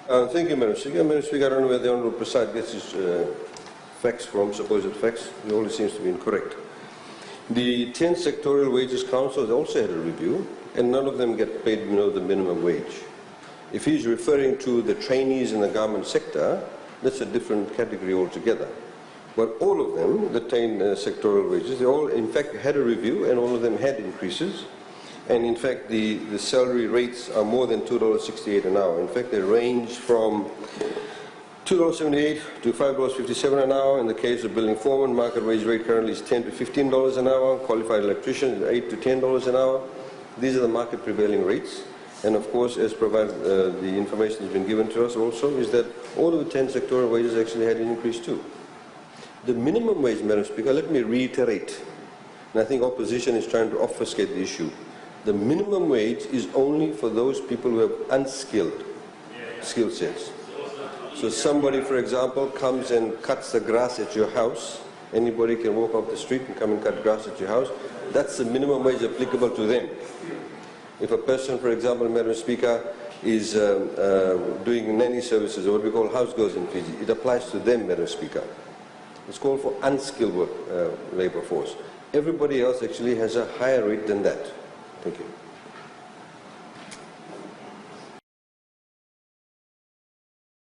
Thank you, Madam Speaker. Madam Speaker, I don't know where the Honourable Prasad gets his facts from, supposed facts. He always seems to be incorrect. The 10 sectorial wages councils also had a review, and none of them get paid below the minimum wage. If he's referring to the trainees in the government sector, that's a different category altogether. But all of them, the 10 sectorial wages, they all in fact had a review, and all of them had increases. And in fact, the salary rates are more than $2.68 an hour. In fact, they range from $2.78 to $5.57 an hour. In the case of building foreman, market wage rate currently is $10 to $15 an hour. Qualified electrician is $8 to $10 an hour. These are the market prevailing rates. And of course, as provided, the information has been given to us also, is that all of the 10 sectoral wages actually had an increase too. The minimum wage, Madam Speaker, let me reiterate, and I think opposition is trying to obfuscate the issue. The minimum wage is only for those people who have unskilled skill sets. So somebody, for example, comes and cuts the grass at your house. Anybody can walk off the street and come and cut grass at your house. That's the minimum wage applicable to them. If a person, for example, Madam Speaker, is doing nanny services, or what we call house girls in Fiji, it applies to them, Madam Speaker. It's called for unskilled work, labour force. Everybody else actually has a higher rate than that. Thank you.